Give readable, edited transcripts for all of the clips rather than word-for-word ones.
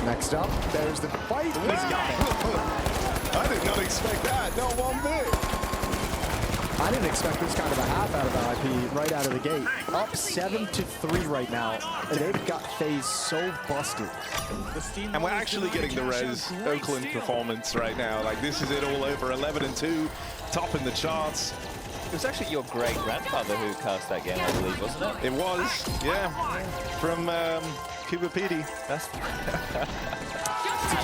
Next up, there's the fight. He's got it. I did not expect that, not one bit. I didn't expect this kind of a half out of IP right out of the gate. Up 7-3 right now, and they've got FaZe so busted. And we're actually getting the Res Oakland performance right now. Like, this is it all over, 11-2, top in the charts. It was actually your great-grandfather who cast that game, I believe, wasn't it? It was, yeah, from Cuba Petey. That's...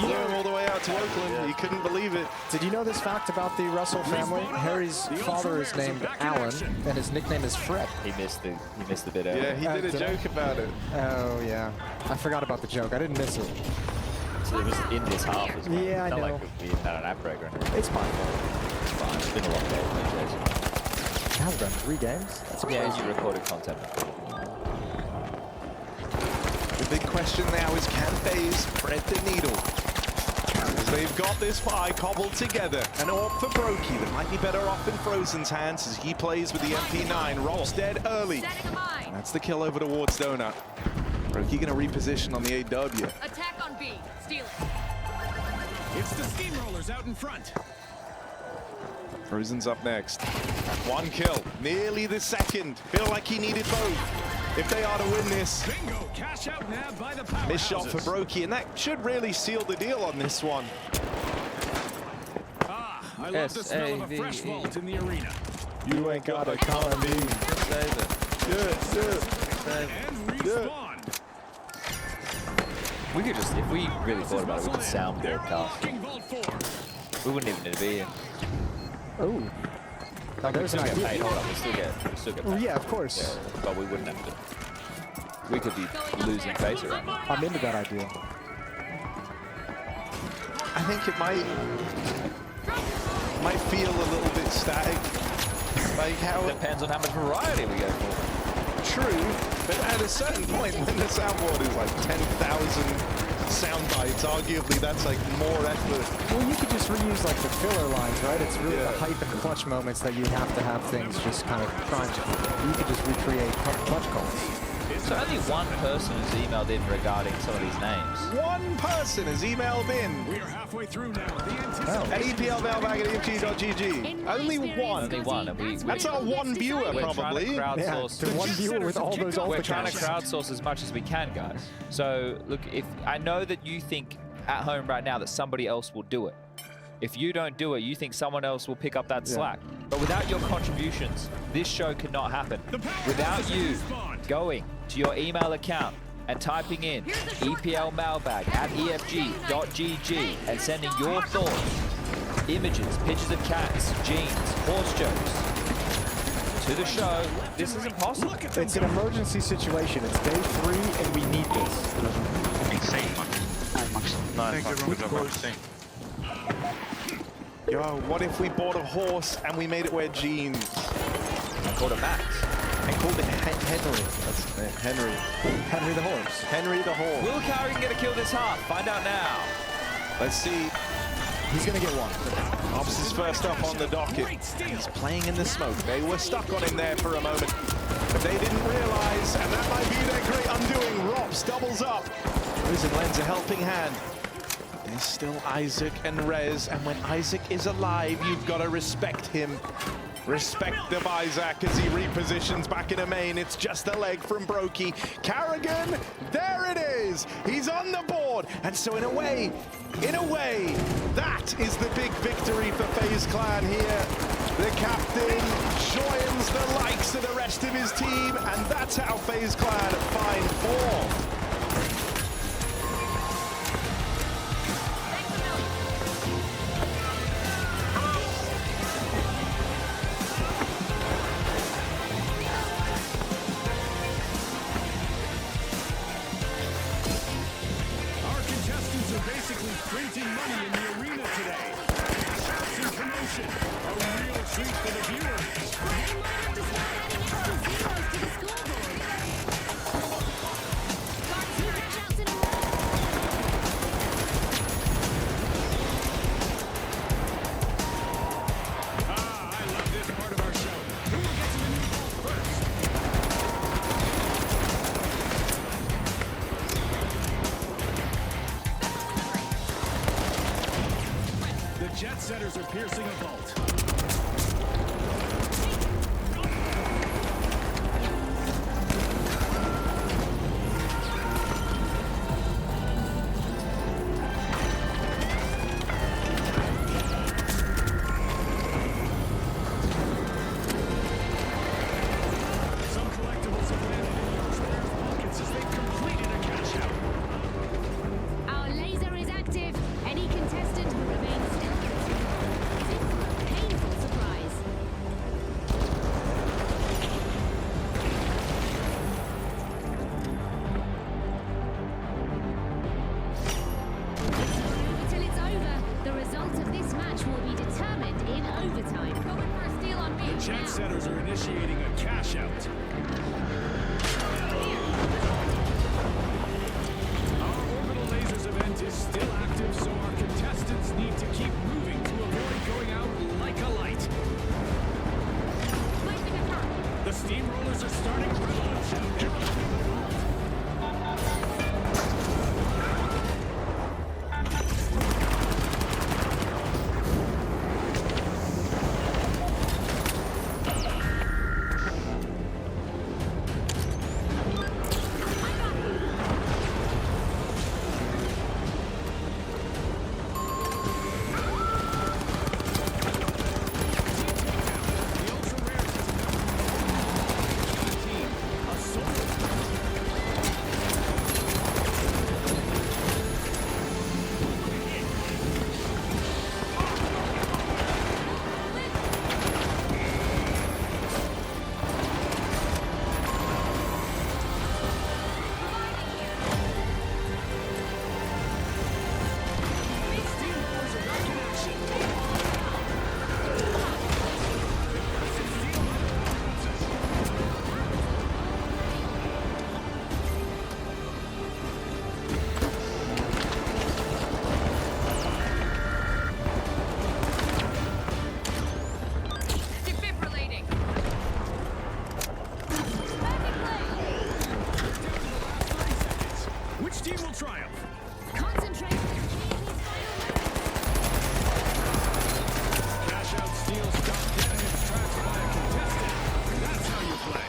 Flew him all the way out to Oakland. Yeah. He couldn't believe it. Did you know this fact about the Russell family? Harry's father is named Alan, and his nickname is Fred. He missed the bit out. Yeah, he did a joke about it. Oh, yeah. I forgot about the joke. I didn't miss it. So it was in this half as well. Yeah, I Not know. like we had an app break or anything. It's fine. It's fine. It's been a long day. It has been 3 games. That's Yeah, amazing. you recorded content. The big question now is, can FaZe thread the needle? As they've got this buy cobbled together. An AWP for Brokey that might be better off in Frozen's hands as he plays with the MP9. Rob's dead early. That's the kill over towards Donut. Brokey gonna reposition on the AW. Attack on B. Steal it. It's the steamrollers out in front. Frozen's up next. 1 kill, nearly the second. Feel like he needed both if they are to win this. Bingo, cash out nab by the powerhouses. Missed shot for Brokey, and that should really seal the deal on this one. Ah, I love the smell of a fresh vault in the arena. You ain't got a con me. Save it. And respawn. We could just, if we really thought about it, we could sound broadcast. King Vault 4. We wouldn't even need to be here. Oh. Now there's an Still get paid. idea. Hold on, we still get Oh, paid. yeah, of course. Yeah, but we wouldn't have to. We could be losing face around. I'm into that idea. I think it might feel a little bit static. Like how Depends on how much variety we go for. true, but at a certain point when the soundboard is like 10,000 sound bites, arguably that's like more effort. Well, you could just reuse like the filler lines, right? It's really Yeah. the hype and clutch moments that you have to have things just kind of primed. You could just recreate clutch calls. So only one person has emailed in regarding some of these names. One person has emailed in We are halfway through now. The at anticipation. EPLmailbag@EFG.gg. Only one. Only one, and That's our one viewer, we're probably. trying to crowdsource. Yeah, to one viewer with all those We're alpha trying to counts. crowdsource as much as we can, guys. So look, if I know that you think at home right now that somebody else will do it. If you don't do it, you think someone else will pick up that slack. But without your contributions, this show could not happen. Without you going to your email account and typing in EPLmailbag@EFG.gg and sending your thoughts, images, pictures of cats, jeans, horse jokes to the show, this is impossible. It's an emergency situation. It's day 3, and we need this. Yo, what if we bought a horse and we made it wear jeans? Called a Max. And called it Henry. That's it, Henry. Henry the horse. Henry the horse. Will Carrigan get a kill this half? Find out now. Let's see. He's gonna get one. Ops is first up on the docket. And he's playing in the smoke. They were stuck on him there for a moment. But they didn't realize, and that might be their great undoing. Robs doubles up. Risen lends a helping hand. But there's still Isaac and Rez, and when Isaac is alive, you've got to respect him. Respect of Isaac as he repositions back in a main. It's just a leg from Brokey. Carrigan, there it is. He's on the board. And so in a way, that is the big victory for FaZe Clan here. The captain joins the likes of the rest of his team, and that's how FaZe Clan find 4. Our contestants are basically printing money in the arena today. Cash outs and promotion. A real treat for the viewers. Ah, I love this part of our show. Who will get to the new vault first? jet setters are piercing a vault. Some collectibles have landed in your players' pockets as they've completed a cash out. Our laser is active. Any contestant who remains still is in for a painful surprise. Till it's over, the result of this match will be determined in overtime. Going for a steal on me. The jet setters are initiating a cash out. Our orbital lasers event is still active, so our contestants need to keep moving to avoid going out like a light. Placing a turret. The steamrollers are starting revolution. The ultra rare team, a soul. Steamrollers are back in action. Defibrillating. Back in play. Which team will triumph? Concentrate. Cash out steals stop dead in its tracks by a contestant. That's how you play.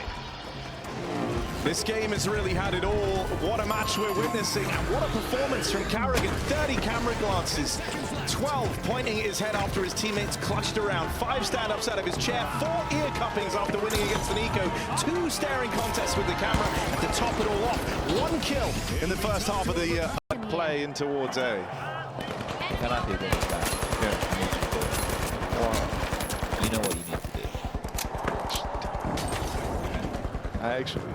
This game has really had it all. What a match we're witnessing, and what a performance from Carrigan. 30 camera glances, 12 pointing at his head after his teammates clutched around, 5 stand-ups out of his chair, 4 ear cuppings after winning against an eco, 2 staring contests with the camera, and to top it all off, 1 kill in the first half of the play in towards A. Can I do this back? Yeah. You know what you need to do. I actually,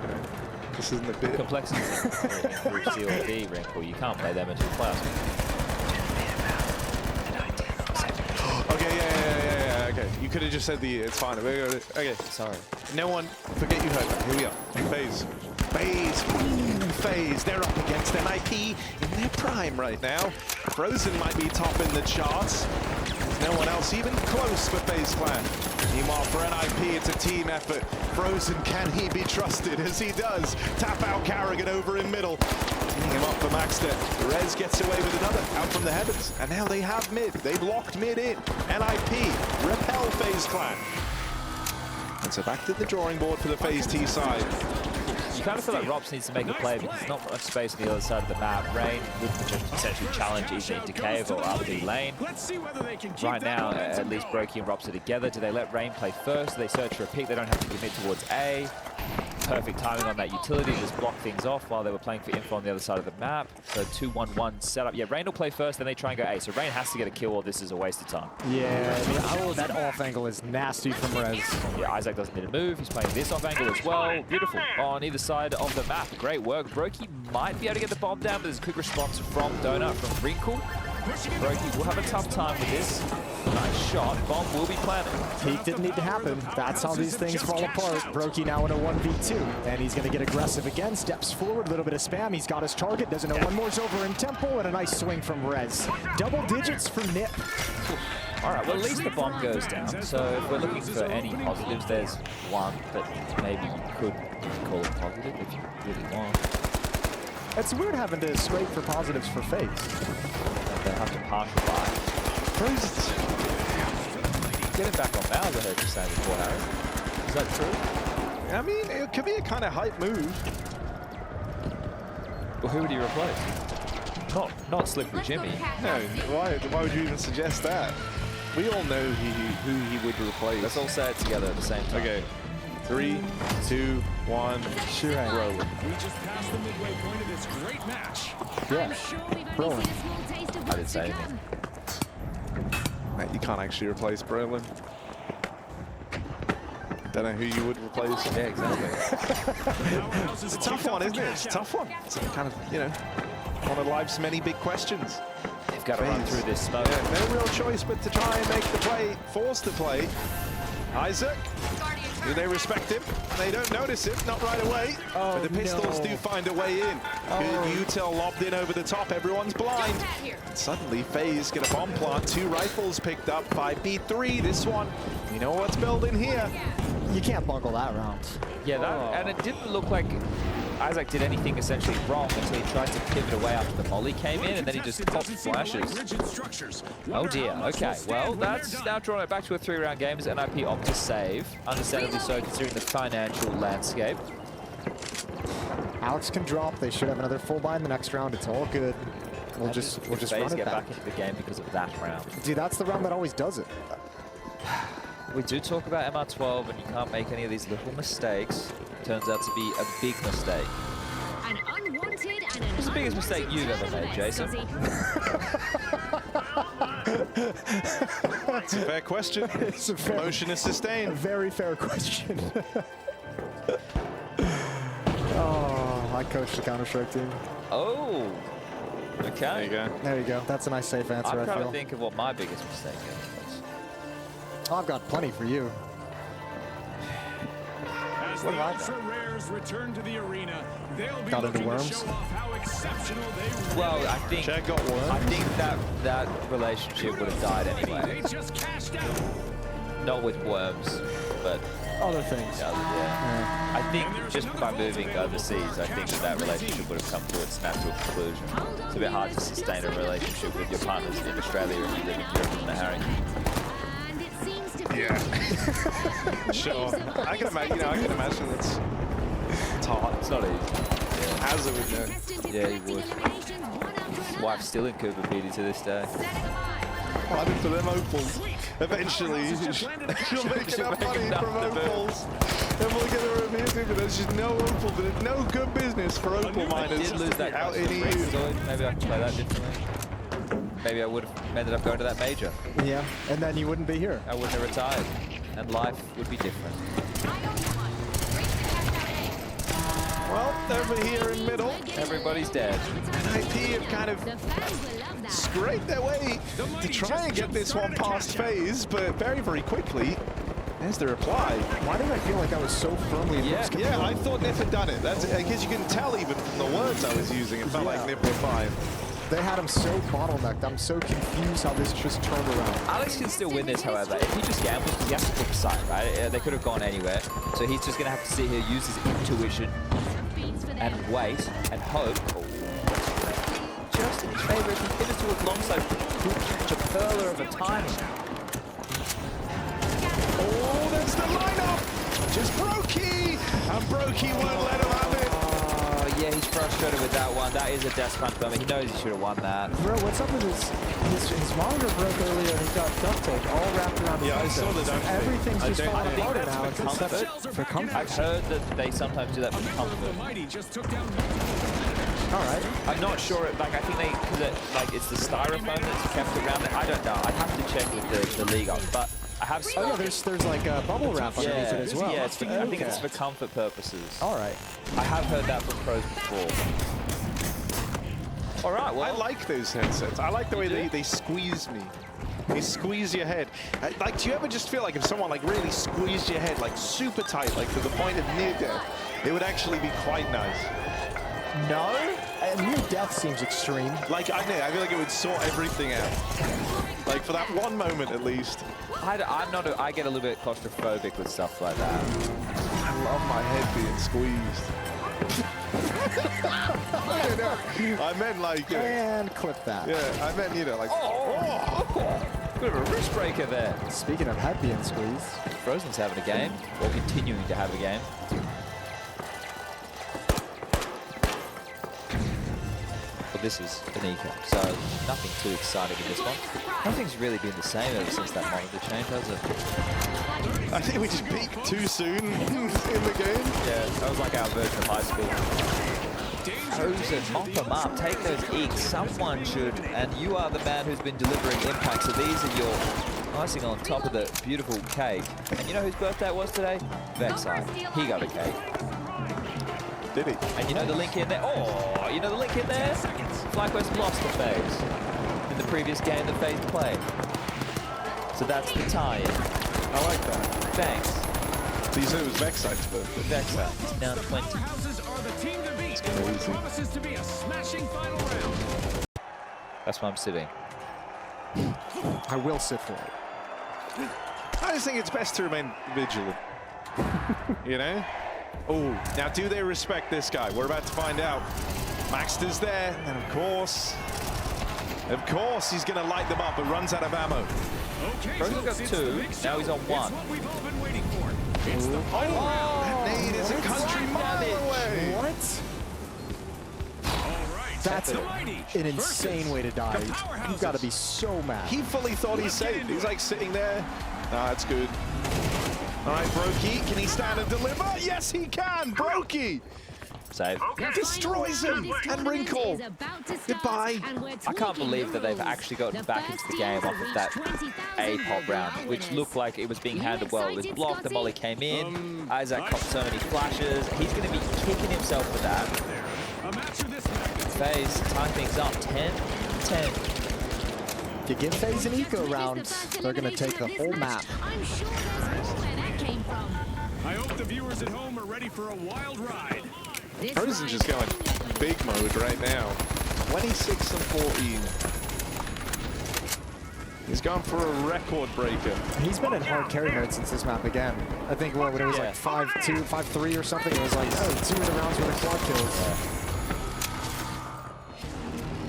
this isn't a bit. Complexity Group C or D wrinkle. You can't play them until playoffs. Okay, yeah, okay. You could have just said it's fine. Okay, Sorry. no one, forget you heard that. Here we are. FaZe. FaZe. They're up against NIP in their prime right now. Frozen might be top in the charts. There's no one else even close for FaZe Clan. Meanwhile, for NIP, it's a team effort. Frozen, can he be trusted? As he does. Tap out Carrigan over in middle. Teeing him up for Maxter. Rez gets away with another out from the heavens. And now they have mid. They've locked mid in. NIP repel FaZe Clan. And so back to the drawing board for the FaZe T side. You kind of feel like Rops needs to make a play because there's not much space on the other side of the map. Rain would potentially challenge either into cave or RB lane. Let's see whether they can keep Right that now, momentum at least Brokey and Rops are together. Do they let Rain play first? Do they search for a pick? They don't have to commit towards A. Perfect timing on that utility to just block things off while they were playing for info on the other side of the map. So 2-1-1 setup. Yeah, Rain will play first, then they try and go A. So Rain has to get a kill or this is a waste of time. Yeah, that off angle is nasty from Rez. Yeah, Isaac doesn't need to move. He's playing this off angle as well. Beautiful on either side of the map. Great work. Brokey might be able to get the bomb down, but there's a quick response from Donut, from Wrinkle. Brokey will have a tough time with this. Nice shot. Bomb will be planted. Peak didn't need to happen. That's how these things fall apart. Brokey now in a 1v2, and he's going to get aggressive again. Steps forward, a little bit of spam. He's got his target. Doesn't know one more's over in Temple, and a nice swing from Rez. Double digits for Nip. All right, well, at least the bomb goes down. So if we're looking for any positives, there's one that maybe you could call a positive if you really want. It's weird having to scrape for positives for FaZe. They'll have to partial buy. Getting back on Mouth, I heard you saying before, Harry. Is that true? I mean, it could be a kind of hype move. Well, who would he replace? Not Slippery Jimmy. No, why would you even suggest that? We all know who he would replace. Let's all say it together at the same time. Okay. 3, 2, 1. Sure. Roll. We just passed the midway point of this great match. Yeah. I'm sure we've only Brolin. seen a small taste of I what's didn't to say come. Mate, you can't actually replace Brolin. Don't know who you would replace. Yeah, exactly. It's a tough one, isn't it? It's a tough one. It's kind of, you know, one of life's many big questions. They've got to run through this smoke. Yeah, no real choice but to try and make the play, force the play. Isaac, do they respect him? They don't notice it, not right away. Oh, but the pistols no. do find a way in. Good util lobbed in over the top, everyone's blind. Suddenly, FaZe get a bomb plant, 2 rifles picked up, 5v3, this one. You know what's building here. You can't bungle that round. Yeah, and it didn't look like Isaac did anything essentially wrong until he tried to pivot away after the molly came in, and then he just popped flashes. Oh dear, okay. Well, that's now drawn it back to a 3-round game as NIP opt to save. Understandably so, considering the financial landscape. Alex can drop. They should have another full buy in the next round. It's all good. We'll just run FaZe it get back. back into the game because of that round. Dude, that's the round that always does it. We do talk about MR12, and you can't make any of these little mistakes. Turns out to be a big mistake. An unwanted and an What's the biggest mistake you've ever made, Jason? It's a fair question. It's a fair, Motion is sustained. very fair question. Oh, I coached the Counter-Strike team. Oh, okay. There you go. There you go. That's a nice safe answer, I'm I trying feel. to think of what my biggest mistake is. Oh, I've got plenty for you. As What the have I ultra rares return to the arena, they'll be Got into looking to worms? show off how exceptional they really Well, I are. think Chad got one. I think that relationship would have died anyway. They just cashed out. Not with worms, but Other things. yeah. I think just by moving overseas, I think that relationship would have come to its natural conclusion. It's a bit hard to sustain a relationship with your partners in Australia and you live in Europe, isn't it, Harry? And it seems to be Sure. I can imagine, I can imagine it's hard. It's not easy. As it would know. Yeah, he would. His wife's still in Cooper Beatty to this day. What happened to them opals? Eventually, she'll make enough money from opals. Then we'll get a review, but there's just no opal, but it's no good business for opal I miners did lose that out in EU. Maybe I can play that differently. Maybe I would have ended up going to that major. Yeah, and then you wouldn't be here. I wouldn't have retired, and life would be different. Well, over here in middle, Everybody's dead. IP have kind of scraped their way to try and get this one past FaZe, but very, very quickly, there's the reply. Why did I feel like I was so firmly in Luke's Yeah, control? I thought Nif had done it. That's because you can tell even from the words I was using, it felt like Yeah. Nif were fine. They had him so bottlenecked. I'm so confused how this just turned around. Alex can still win this, however. If he just gambles, because he has to pick a side, right? They could have gone anywhere. So he's just going to have to sit here, use his intuition, and wait, and hope. Oh, just in his favor, if he pivots towards longside, he'll catch a perler of a timing. Oh, that's the lineup! Just Brokey! And Brokey won't let him have it. Oh, yeah, he's frustrated with that one. That is a death punch bummer. He knows he should have won that. Bro, what's up with his monitor broke earlier and he got duct tape all wrapped around his Yeah, I head. saw the duct tape. Everything's I just don't- falling I think apart that's now. for It's comfort. for comfort. I've heard that they sometimes do that for comfort. The mighty just took down. All right. I'm not sure. Like I think because it's the styrofoam that's kept around it. I don't know. I'd have to check with the league on, but I have seen. Oh yeah, there's like a bubble wrap underneath it as well. Yeah, it's for, I think it's for comfort purposes. All right. I have heard that from pros before. All right, well, I like those headsets. I like the way do? they squeeze me. They squeeze your head. Like, do you ever just feel like if someone like really squeezed your head like super tight, like to the point of near death, it would actually be quite nice. No? Near death seems extreme. Like, I feel like it would sort everything out. Like, for that one moment at least. I'm not. I get a little bit claustrophobic with stuff like that. I love my head being squeezed. I don't know. I meant like, And clip that. yeah, I meant, like, oh. bit of a wrist breaker there. Speaking of head being squeezed. Frozen's having a game, or continuing to have a game. But this is an eco, so nothing too exciting in this one. Nothing's really been the same ever since that monitor change, has it? I think we just peaked too soon in the game. Yeah, that was like our version of high school. Frozen, mop them up, take those eeks. Someone should, and you are the man who's been delivering impact. So these are your icing on top of the beautiful cake. And you know whose birthday it was today? Vexite. He got a cake. Did he? And you know the link in there? Oh, you know the link in there? FlyQuest lost to FaZe in the previous game that FaZe played. So that's the tie-in. I like that. Thanks. So you said it was Vexite's birthday. Vexite, it's now 20. Powerhouses are the team to beat. It promises to be a smashing final round. That's why I'm sitting. I will sit for it. I just think it's best to remain vigilant. You know? Oh, now do they respect this guy? We're about to find out. Maxter's there, and of course, he's going to light them up, but runs out of ammo. Okay, Frozen got it's 2, the big now show. he's on 1. It's what we've all been waiting for. It's the final round. That nade is a country mile away. What? All right, That's the mighty an insane way to die. You've got to be so mad. He fully thought he's safe. He's like sitting there. Nah, that's good. All right, Brokey, can he stand and deliver? Yes, he can. Brokey Save. destroys him. And Wrinkle. Goodbye. I can't believe that they've actually gotten back into the game off of that A-pop round, which looked like it was being handled well. It was blocked, the molly came in, Isaac copped so many flashes. He's going to be kicking himself for that. A match of this magnitude. FaZe tie things up, 10-10. You give FaZe an eco round, they're going to take the whole map. I'm sure there's more where that came from. I hope the viewers at home are ready for a wild ride. This Frozen's ride just going is gonna be big mode right now. 26 and 14. He's gone for a record breaker. He's been in hard carry mode since this map began. I think when it was like 5-2, 5-3 or something, it was like, oh, 2 of the rounds were the quad kills.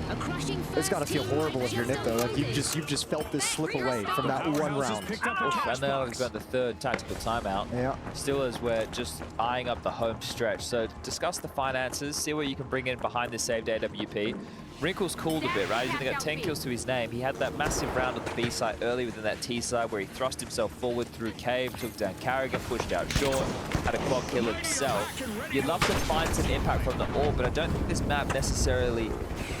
a crushing It's got to first feel team horrible if you're Nit though. Like you've just felt this slip away from that one round. Picked up a Oof, cash and now we've box. got the third tactical timeout. Yeah. Still as we're just eyeing up the home stretch. So discuss the finances, see what you can bring in behind this saved AWP. Wrinkle's cooled a bit, right? He's only got 10 kills to his name. He had that massive round on the B side early within that T side where he thrust himself forward through Cave, took down Carrigan, pushed out short, had a quad kill himself. You'd love to find some impact from the AWP, but I don't think this map necessarily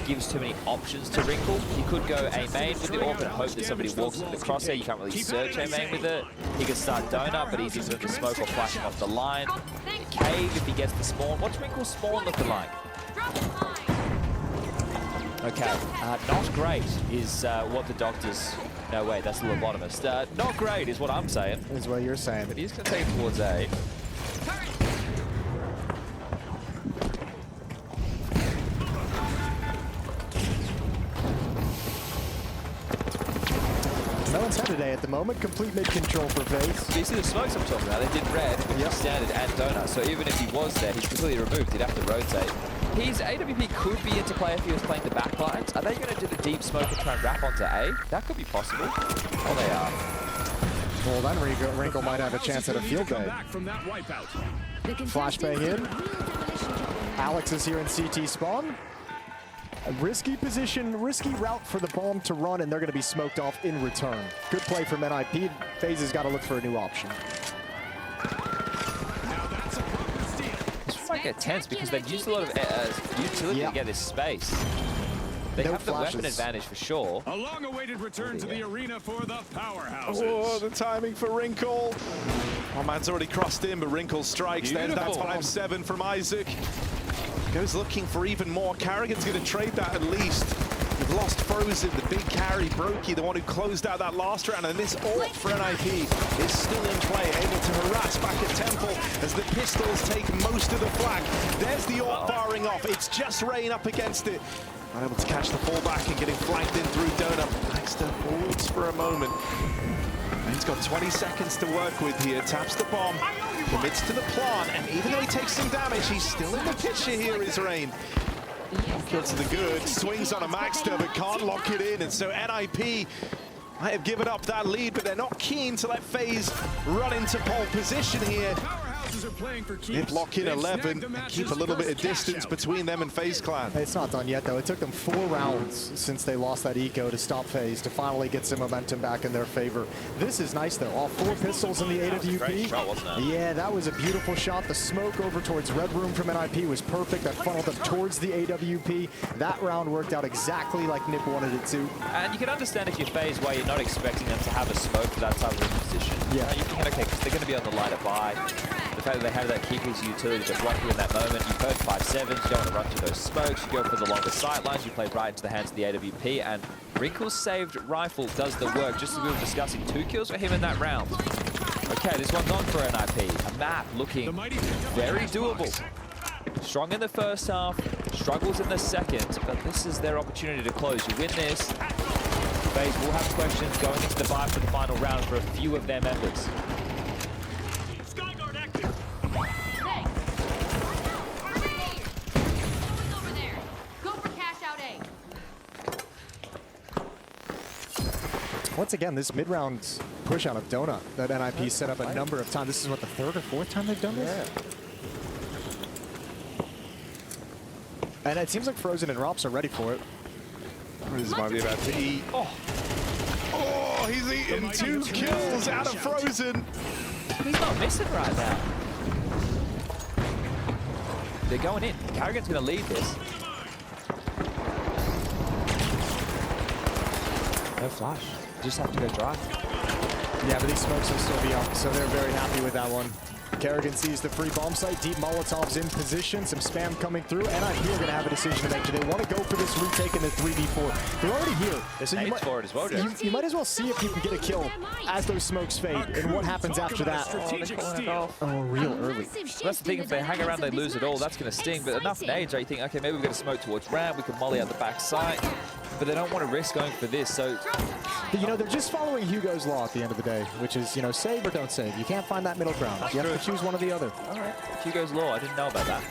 gives too many options to Wrinkle. You could go A main with the AWP and hope that somebody walks into the crosshair. You can't really search A main with it. He could start donut, but he's either the smoke or flashing off the line. Cave if he gets the spawn. What's Wrinkle's spawn looking like? Okay, not great is what the doctors... No, wait, that's the lobotomist. Not great is what I'm saying. Is what you're saying. But he's going to take it towards A. No one's head today at the moment. Complete mid-control for FaZe. You see the smokes I'm talking about? They did red, which is standard and donut. So even if he was there, he's completely removed. He'd have to rotate. His AWP could be into play if he was playing the back lines. Are they going to do the deep smoke and try and wrap onto A? That could be possible. Oh, they are. Well, then Wrinkle might have a chance at a field day. Flashbang in. Alex is here in CT spawn. A risky position, risky route for the bomb to run, and they're going to be smoked off in return. Good play from NIP. FaZe has got to look for a new option. This might get tense because they've used a lot of utility to get this space. They No have the flashes. weapon advantage for sure. A long-awaited return to the arena for the powerhouses. Oh, the timing for Wrinkle. Oh, man's already crossed in, but Wrinkle strikes. There's that Beautiful. 5-7 from Isaac. Goes looking for even more. Carrigan's going to trade that at least. We've lost Frozen, the big carry, Brokey, the one who closed out that last round, and this AWP for NIP is still in play, able to harass back at Temple as the pistols take most of the flak. There's the AWP firing off. It's just Rain up against it. Unable to catch the fallback and getting flanked in through Donut. Baxter holds for a moment. And he's got 20 seconds to work with here. Taps the bomb, commits to the plant, and even though he takes some damage, he's still in the picture here, is Rain. Kill to the good, swings on a Maxter, but can't lock it in, and so NIP might have given up that lead, but they're not keen to let FaZe run into pole position here. Powerhouses are playing for keeps. They'd lock in They've 11 snagged the and match's keep a little bit of first cash distance out. between them and FaZe Clan. It's not done yet, though. It took them 4 rounds since they lost that eco to stop FaZe to finally get some momentum back in their favor. This is nice, though. All 4 pistols in the AWP. Great shot, wasn't it? Yeah, that was a beautiful shot. The smoke over towards Red Room from NIP was perfect. That funneled them towards the AWP. That round worked out exactly like Nip wanted it to. And you can understand if you're FaZe why you're not expecting them to have a smoke for that type of position. Yeah. You think, okay, because they're going to be on the line to buy. The fact that they have that Kiki's utility to block you in that moment, you've heard 5-7s, you don't want to run to those smokes, you go for the longer sight lines, you play right into the hands of the AWP, and Wrinkle's saved rifle does the work, just as we were discussing. 2 kills for him in that round. Okay, this one's on for NIP. A map looking very doable. Strong in the first half, struggles in the second, but this is their opportunity to close. You win this, FaZe will have questions going into the buy for the final round for a few of their members. Skyguard active. Thanks. Over there. Go for cash out A. Once again, this mid-round push out of Donut that NIP set up a number of times. This is what, the 3rd or 4th time they've done this? And it seems like Frozen and Rops are ready for it. This might be about to eat. Oh, he's eaten 2 kills out of Frozen. He's not missing right now. They're going in. Carrigan's going to lead this. No flash. Just have to go dry. Yeah, but these smokes will still be up, so they're very happy with that one. Kerrigan sees the free bomb site, deep Molotovs in position, some spam coming through. NIP are going to have a decision to make. Do they want to go for this retake in the 3v4? They're already here. There's So you nades might, for it as well, James. you might as well see if you can get a kill as those smokes fade and what happens after that. Strategic steal. Oh, real early. That's the thing, if they hang around, they lose it all. That's going to sting. But enough nades, right? You think, okay, maybe we're going to smoke towards ramp. We can molly out the back side. But they don't want to risk going for this. So, You know, they're just following Hugo's law at the end of the day, which is, you know, save or don't save. You can't find that middle ground. You have to choose one or the other. all right. Hugo's Law, I didn't know about that.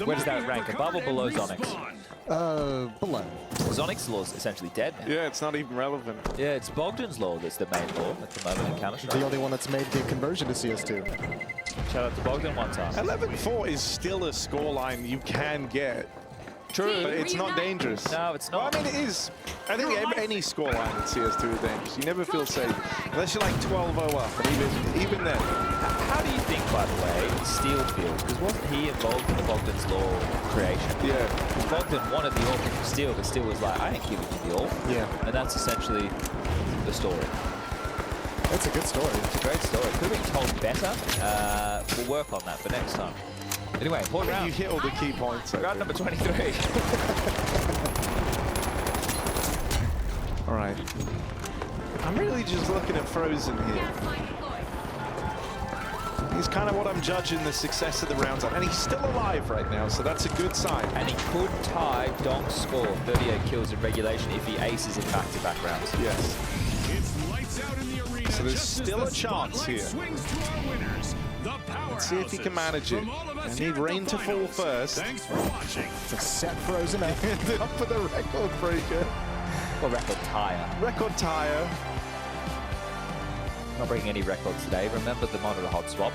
Where does that rank? Above or below Zonix? Below. Zonix's Law is essentially dead now. Yeah, it's not even relevant. Yeah, it's Bogdan's Law that's the main law at the moment in Counter-Strike. The only one that's made the conversion to CS2. Shout out to Bogdan one time. 11-4 is still a scoreline you can get. True. But it's not dangerous. No, it's not. Well, I mean, it is. I think any scoreline in CS2 is dangerous. You never feel safe. Unless you're like 12-0 up, and even then. How do you think, by the way, Steel feels? Because wasn't he involved in the Bogdan's Law creation? Yeah. Because Bogdan wanted the AWP from Steel, but Steel was like, I ain't giving you the AWP. Yeah. And that's essentially the story. That's a good story. It's a great story. Could have been told better. We'll work on that for next time. Anyway, point You round. hit all the key points. I Round think. number 23. All right. I'm really just looking at Frozen here. He's kind of what I'm judging the success of the rounds on. And he's still alive right now, so that's a good sign. And he could tie Donk's score, 38 kills in regulation, if he aces in back-to-back rounds. Yes. It's lights out in the arena. So there's just as still the a chance spotlight here. Swings to our winners, the Let's see if he can powerhouses. manage it. From all of us I here need at rain the to fall finals, first. Thanks for watching. It's a set Frozen. Ended up with a record breaker. Or record tire. Record tire. Not breaking any records today. Remember the monitor hot swap.